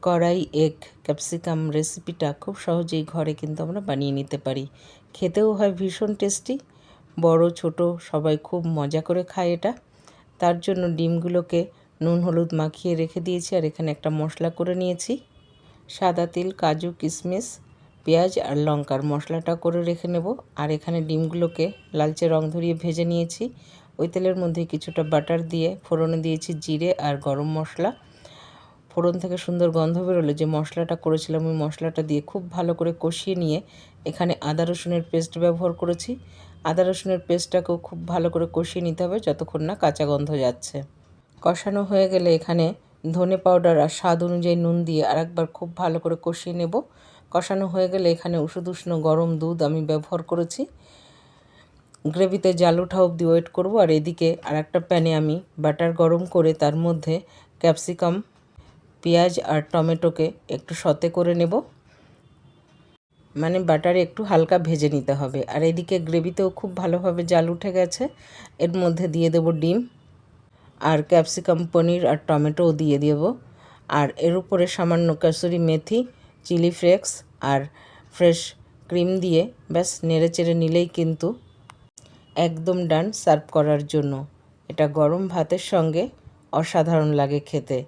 কড়াই egg capsicum রেসিপিটা খুব সহজেই ঘরে কিন্তু আমরা বানিয়ে নিতে পারি। খেতেও হয় ভীষণ টেস্টি, বড় ছোট সবাই খুব মজা করে খায় এটা। তার জন্য ডিমগুলোকে নুন হলুদ মাখিয়ে রেখে দিয়েছি, আর এখানে একটা মশলা করে নিয়েছি। সাদা তিল, কাজু, কিশমিশ, পেঁয়াজ আর লঙ্কার মশলাটা করে রেখে নেব। আর এখানে ডিমগুলোকে লালচে রং ধরিয়ে ভেজে নিয়েছি। ওই তেলের মধ্যে কিছুটা বাটার দিয়ে ফোড়নে দিয়েছি জিরে আর গরম মশলা। ফোড়ন থেকে সুন্দর গন্ধ বেরোলে যে মশলাটা করেছিলাম ওই মশলাটা দিয়ে খুব ভালো করে কষিয়ে নিয়ে এখানে আদা রসুনের পেস্ট ব্যবহার করেছি। আদা রসুনের পেস্টটাকেও খুব ভালো করে কষিয়ে নিতে হবে যতক্ষণ না কাঁচা গন্ধ যাচ্ছে। কষানো হয়ে গেলে এখানে ধনে পাউডার আর স্বাদ অনুযায়ী নুন দিয়ে আরেকবার খুব ভালো করে কষিয়ে নেব। কষানো হয়ে গেলে এখানে উষ্ণ গরম দুধ আমি ব্যবহার করেছি। গ্রেভিতে জাল ওঠা অবধি ওয়েট করব। আর এদিকে আরেকটা প্যানে আমি বাটার গরম করে তার মধ্যে ক্যাপসিকাম, পেঁয়াজ আর টমেটোকে একটু সতে করে নেব, মানে বাটারে একটু হালকা ভেজে নিতে হবে। আর এদিকে গ্রেভিতেও খুব ভালোভাবে জাল উঠে গেছে। এর মধ্যে দিয়ে দেব ডিম আর ক্যাপসিকাম, পনির আর টমেটোও দিয়ে দেব। আর এর উপরে সামান্য কাসুরি মেথি, চিলি ফ্লেক্স আর ফ্রেশ ক্রিম দিয়ে ব্যাস নেড়ে চেড়ে নিলেই কিন্তু একদম ডান সার্ভ করার জন্য। এটা গরম ভাতের সঙ্গে অসাধারণ লাগে খেতে।